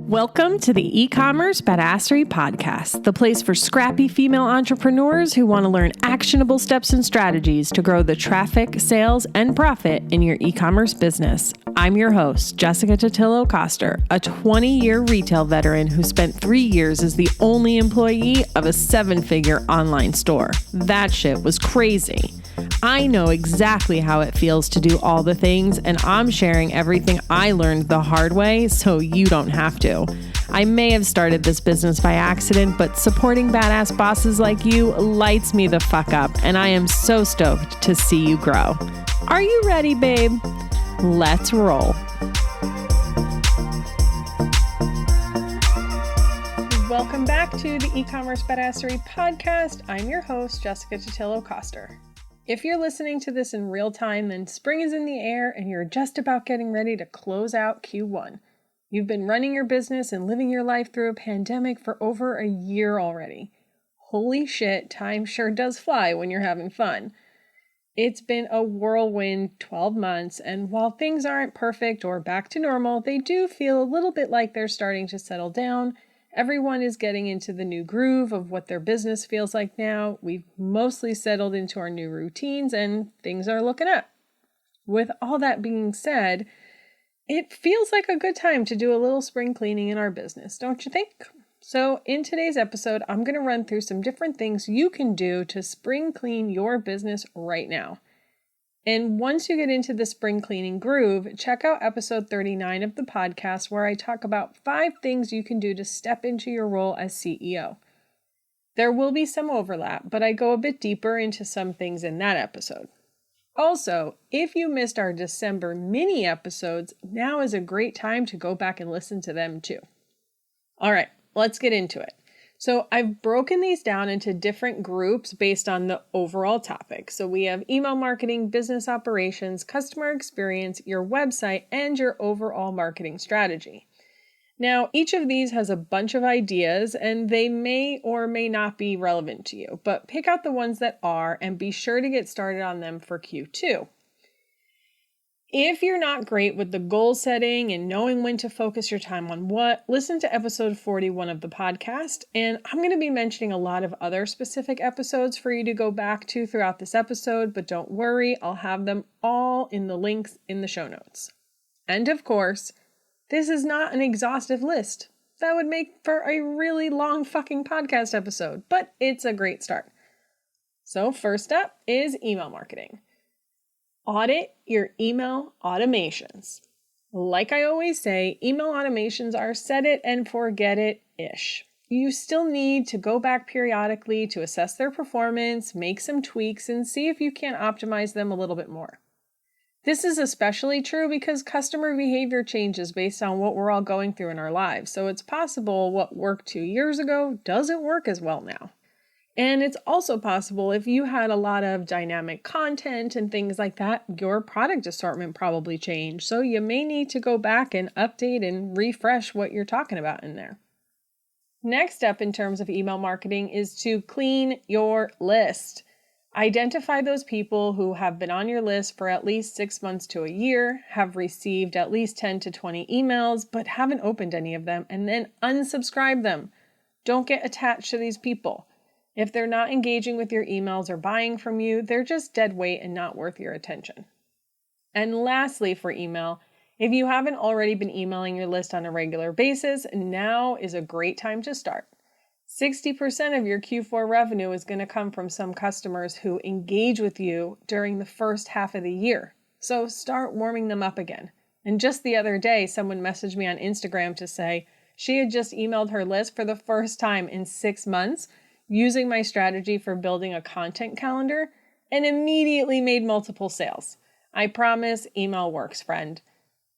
Welcome to the eCommerce Badassery Podcast, the place for scrappy female entrepreneurs who want to learn actionable steps and strategies to grow the traffic, sales, and profit in your e-commerce business. I'm your host, Jessica Totillo-Coster, a 20-year retail veteran who spent 3 years as the only employee of a 7-figure online store. That shit was crazy. I know exactly how it feels to do all the things, and I'm sharing everything I learned the hard way so you don't have to. I may have started this business by accident, but supporting badass bosses like you lights me the fuck up, and I am so stoked to see you grow. Are you ready, babe? Let's roll. Welcome back to the eCommerce Badassery Podcast. I'm your host, Jessica Totillo-Coster. If you're listening to this in real time, then spring is in the air and you're just about getting ready to close out Q1. You've been running your business and living your life through a pandemic for over a year already. Holy shit, time sure does fly when you're having fun. It's been a whirlwind 12 months, and while things aren't perfect or back to normal, they do feel a little bit like they're starting to settle down. Everyone is getting into the new groove of what their business feels like now. We've mostly settled into our new routines and things are looking up. With all that being said, it feels like a good time to do a little spring cleaning in our business, don't you think? So in today's episode, I'm going to run through some different things you can do to spring clean your business right now. And once you get into the spring cleaning groove, check out episode 39 of the podcast where I talk about 5 things you can do to step into your role as CEO. There will be some overlap, but I go a bit deeper into some things in that episode. Also, if you missed our December mini episodes, now is a great time to go back and listen to them too. All right, let's get into it. So I've broken these down into different groups based on the overall topic. So we have email marketing, business operations, customer experience, your website, and your overall marketing strategy. Now, each of these has a bunch of ideas and they may or may not be relevant to you, but pick out the ones that are and be sure to get started on them for Q2. If you're not great with the goal setting and knowing when to focus your time on what, listen to episode 41 of the podcast, and I'm going to be mentioning a lot of other specific episodes for you to go back to throughout this episode, but don't worry, I'll have them all in the links in the show notes. And of course, this is not an exhaustive list. That would make for a really long fucking podcast episode, but it's a great start. So first up is email marketing. Audit your email automations. Like I always say, email automations are set it and forget it-ish. You still need to go back periodically to assess their performance, make some tweaks, and see if you can't optimize them a little bit more. This is especially true because customer behavior changes based on what we're all going through in our lives, so it's possible what worked 2 years ago doesn't work as well now. And it's also possible if you had a lot of dynamic content and things like that, your product assortment probably changed. So you may need to go back and update and refresh what you're talking about in there. Next up in terms of email marketing is to clean your list. Identify those people who have been on your list for at least 6 months to a year, have received at least 10 to 20 emails, but haven't opened any of them, and then unsubscribe them. Don't get attached to these people. If they're not engaging with your emails or buying from you, they're just dead weight and not worth your attention. And lastly for email, if you haven't already been emailing your list on a regular basis, now is a great time to start. 60% of your Q4 revenue is going to come from some customers who engage with you during the first half of the year. So start warming them up again. And just the other day, someone messaged me on Instagram to say she had just emailed her list for the first time in 6 months, using my strategy for building a content calendar, and immediately made multiple sales. I promise email works, friend.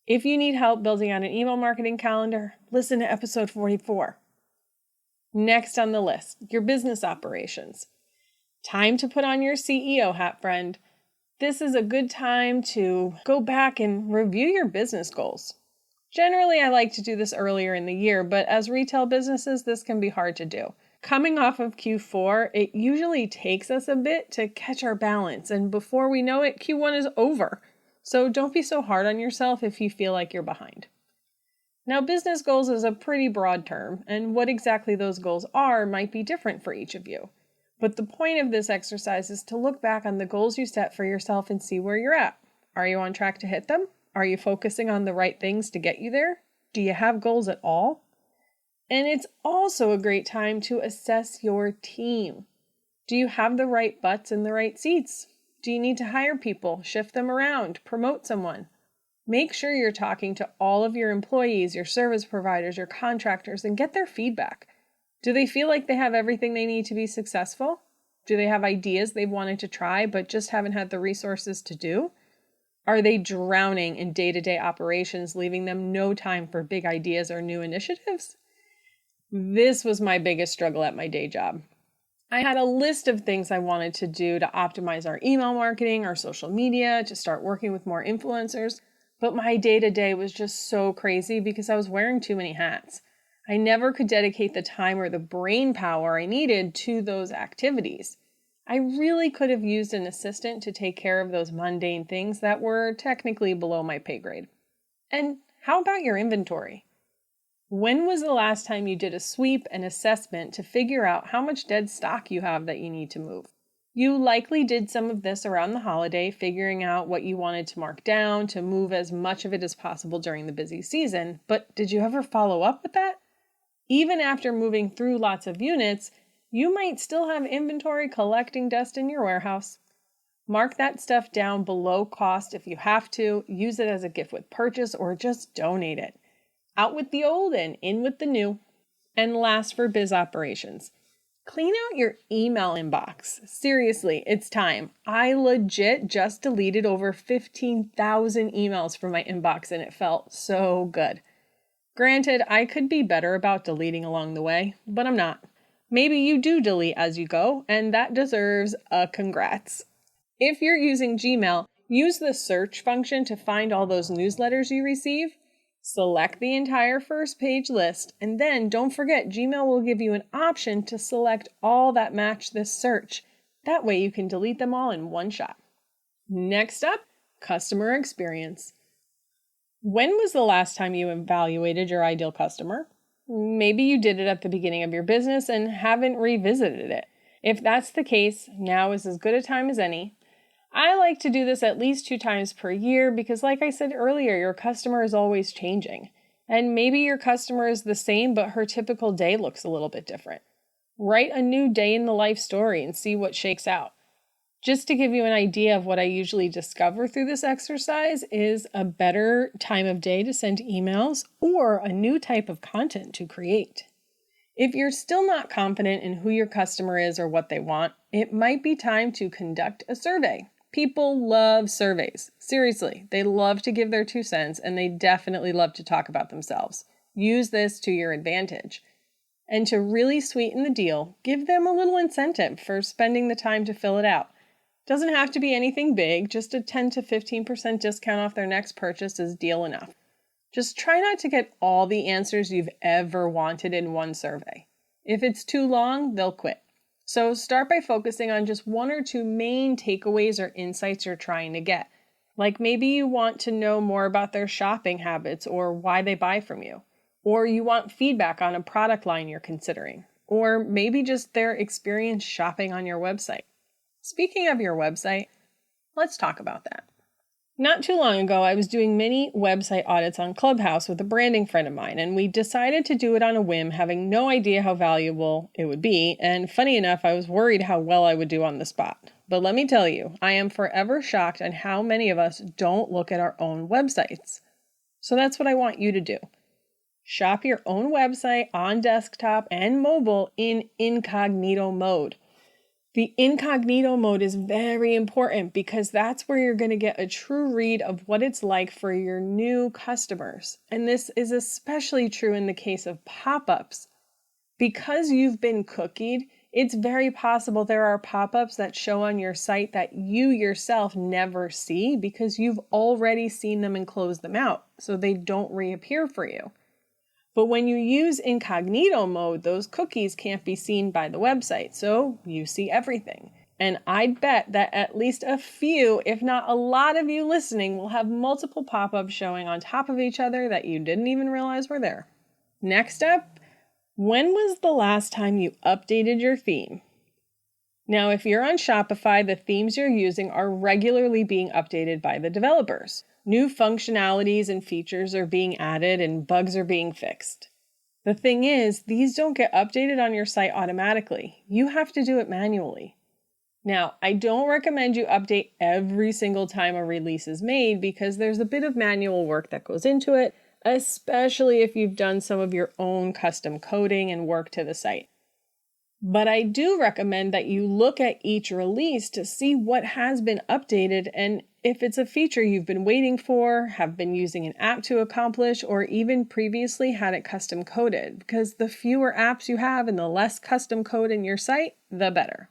If you need help building out an email marketing calendar, listen to episode 44. Next on the list, your business operations. Time to put on your CEO hat, friend. This is a good time to go back and review your business goals. Generally, I like to do this earlier in the year, but as retail businesses, this can be hard to do. Coming off of Q4, it usually takes us a bit to catch our balance, and before we know it, Q1 is over. So don't be so hard on yourself if you feel like you're behind. Now, business goals is a pretty broad term, and what exactly those goals are might be different for each of you. But the point of this exercise is to look back on the goals you set for yourself and see where you're at. Are you on track to hit them? Are you focusing on the right things to get you there? Do you have goals at all? And it's also a great time to assess your team. Do you have the right butts in the right seats? Do you need to hire people, shift them around, promote someone? Make sure you're talking to all of your employees, your service providers, your contractors, and get their feedback. Do they feel like they have everything they need to be successful? Do they have ideas they've wanted to try but just haven't had the resources to do? Are they drowning in day-to-day operations, leaving them no time for big ideas or new initiatives? This was my biggest struggle at my day job. I had a list of things I wanted to do to optimize our email marketing, our social media, to start working with more influencers. But my day-to-day was just so crazy because I was wearing too many hats. I never could dedicate the time or the brain power I needed to those activities. I really could have used an assistant to take care of those mundane things that were technically below my pay grade. And how about your inventory? When was the last time you did a sweep and assessment to figure out how much dead stock you have that you need to move? You likely did some of this around the holiday, figuring out what you wanted to mark down to move as much of it as possible during the busy season, but did you ever follow up with that? Even after moving through lots of units, you might still have inventory collecting dust in your warehouse. Mark that stuff down below cost if you have to, use it as a gift with purchase, or just donate it. Out with the old and in with the new. And last, for biz operations, clean out your email inbox. Seriously, it's time. I legit just deleted over 15,000 emails from my inbox and it felt so good. Granted, I could be better about deleting along the way, but I'm not. Maybe you do delete as you go, and that deserves a congrats. If you're using Gmail, use the search function to find all those newsletters you receive. Select the entire first page list, and then don't forget Gmail will give you an option to select all that match this search. That way you can delete them all in one shot. Next up, customer experience. When was the last time you evaluated your ideal customer? Maybe you did it at the beginning of your business and haven't revisited it. If that's the case, now is as good a time as any. I like to do this at least 2 times per year because, like I said earlier, your customer is always changing. And maybe your customer is the same, but her typical day looks a little bit different. Write a new day in the life story and see what shakes out. Just to give you an idea of what I usually discover through this exercise is a better time of day to send emails or a new type of content to create. If you're still not confident in who your customer is or what they want, it might be time to conduct a survey. People love surveys. Seriously, they love to give their 2 cents and they definitely love to talk about themselves. Use this to your advantage. And to really sweeten the deal, give them a little incentive for spending the time to fill it out. Doesn't have to be anything big, just a 10 to 15% discount off their next purchase is deal enough. Just try not to get all the answers you've ever wanted in one survey. If it's too long, they'll quit. So start by focusing on just 1 or 2 main takeaways or insights you're trying to get. Like maybe you want to know more about their shopping habits or why they buy from you. Or you want feedback on a product line you're considering. Or maybe just their experience shopping on your website. Speaking of your website, let's talk about that. Not too long ago, I was doing mini website audits on Clubhouse with a branding friend of mine, and we decided to do it on a whim, having no idea how valuable it would be, and funny enough, I was worried how well I would do on the spot. But let me tell you, I am forever shocked at how many of us don't look at our own websites. So that's what I want you to do. Shop your own website on desktop and mobile in incognito mode. The incognito mode is very important because that's where you're going to get a true read of what it's like for your new customers. And this is especially true in the case of pop-ups. Because you've been cookied, it's very possible there are pop-ups that show on your site that you yourself never see because you've already seen them and closed them out, so they don't reappear for you. But when you use incognito mode, those cookies can't be seen by the website, so you see everything. And I'd bet that at least a few, if not a lot of you listening, will have multiple pop-ups showing on top of each other that you didn't even realize were there. Next up, when was the last time you updated your theme? Now, if you're on Shopify, the themes you're using are regularly being updated by the developers. New functionalities and features are being added and bugs are being fixed. The thing is, these don't get updated on your site automatically. You have to do it manually. Now, I don't recommend you update every single time a release is made because there's a bit of manual work that goes into it, especially if you've done some of your own custom coding and work to the site. But I do recommend that you look at each release to see what has been updated and if it's a feature you've been waiting for, have been using an app to accomplish, or even previously had it custom coded, because the fewer apps you have and the less custom code in your site, the better.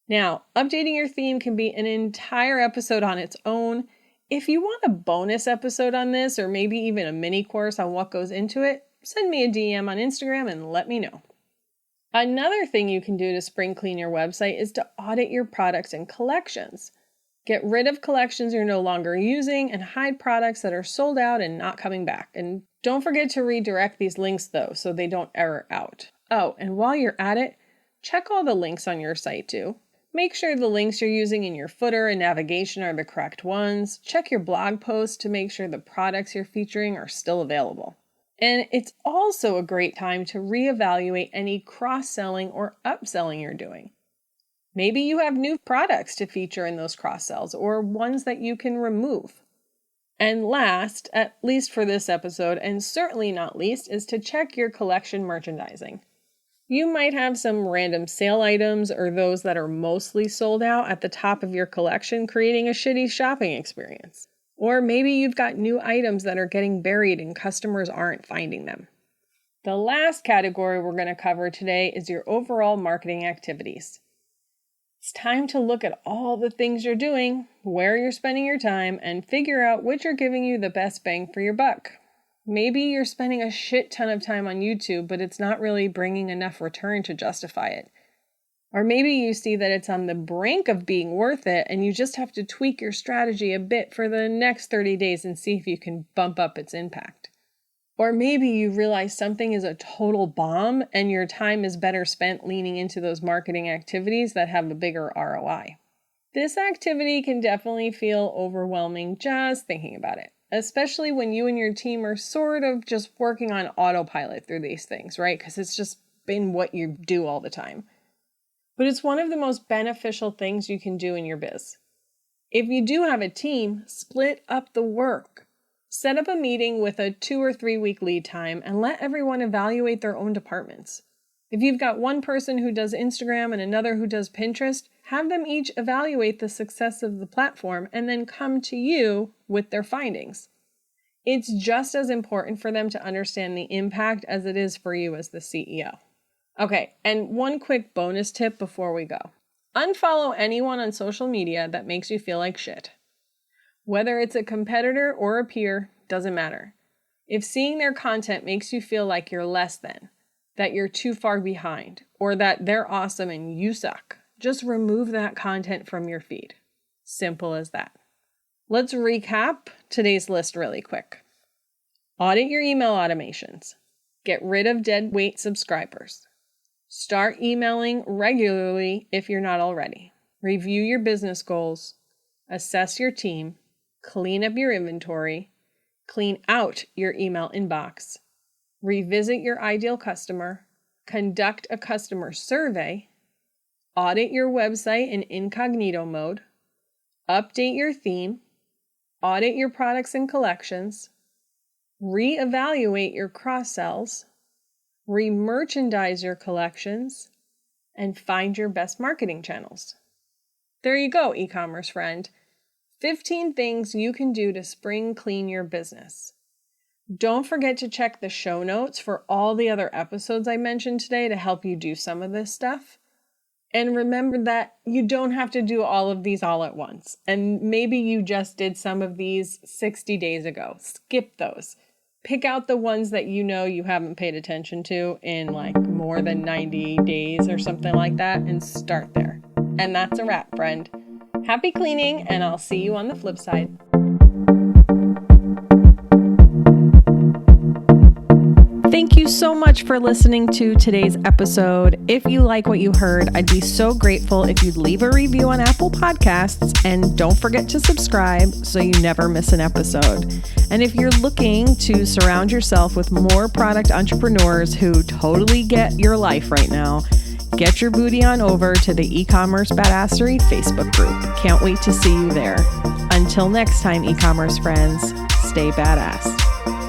Now, updating your theme can be an entire episode on its own. If you want a bonus episode on this, or maybe even a mini course on what goes into it, send me a DM on Instagram and let me know. Another thing you can do to spring clean your website is to audit your products and collections. Get rid of collections you're no longer using and hide products that are sold out and not coming back. And don't forget to redirect these links though, so they don't error out. Oh, and while you're at it, check all the links on your site too. Make sure the links you're using in your footer and navigation are the correct ones. Check your blog posts to make sure the products you're featuring are still available. And it's also a great time to reevaluate any cross-selling or upselling you're doing. Maybe you have new products to feature in those cross-sells or ones that you can remove. And last, at least for this episode, and certainly not least, is to check your collection merchandising. You might have some random sale items or those that are mostly sold out at the top of your collection, creating a shitty shopping experience. Or maybe you've got new items that are getting buried and customers aren't finding them. The last category we're going to cover today is your overall marketing activities. It's time to look at all the things you're doing, where you're spending your time, and figure out which are giving you the best bang for your buck. Maybe you're spending a shit ton of time on YouTube, but it's not really bringing enough return to justify it. Or maybe you see that it's on the brink of being worth it and you just have to tweak your strategy a bit for the next 30 days and see if you can bump up its impact. Or maybe you realize something is a total bomb and your time is better spent leaning into those marketing activities that have a bigger ROI. This activity can definitely feel overwhelming just thinking about it, especially when you and your team are sort of just working on autopilot through these things, right? Because it's just been what you do all the time. But it's one of the most beneficial things you can do in your biz. If you do have a team, split up the work. Set up a meeting with a 2 or 3 week lead time and let everyone evaluate their own departments. If you've got one person who does Instagram and another who does Pinterest, have them each evaluate the success of the platform and then come to you with their findings. It's just as important for them to understand the impact as it is for you as the CEO. Okay, and one quick bonus tip before we go. Unfollow anyone on social media that makes you feel like shit. Whether it's a competitor or a peer, doesn't matter. If seeing their content makes you feel like you're less than, that you're too far behind, or that they're awesome and you suck, just remove that content from your feed. Simple as that. Let's recap today's list really quick. Audit your email automations. Get rid of dead weight subscribers. Start emailing regularly if you're not already. Review your business goals. Assess your team. Clean up your inventory. Clean out your email inbox. Revisit your ideal customer. Conduct a customer survey. Audit your website in incognito mode. Update your theme. Audit your products and collections. Reevaluate your cross-sells. Re-merchandise your collections, and find your best marketing channels. There you go, e-commerce friend. 15 things you can do to spring clean your business. Don't forget to check the show notes for all the other episodes I mentioned today to help you do some of this stuff. And remember that you don't have to do all of these all at once. And maybe you just did some of these 60 days ago. Skip those. Pick out the ones that you know you haven't paid attention to in like more than 90 days or something like that and start there. And that's a wrap, friend. Happy cleaning, and I'll see you on the flip side. Thank you so much for listening to today's episode. If you like what you heard, I'd be so grateful if you'd leave a review on Apple Podcasts, and don't forget to subscribe so you never miss an episode. And if you're looking to surround yourself with more product entrepreneurs who totally get your life right now, get your booty on over to the e-commerce badassery Facebook group. Can't wait to see you there. Until next time, e-commerce friends, stay badass.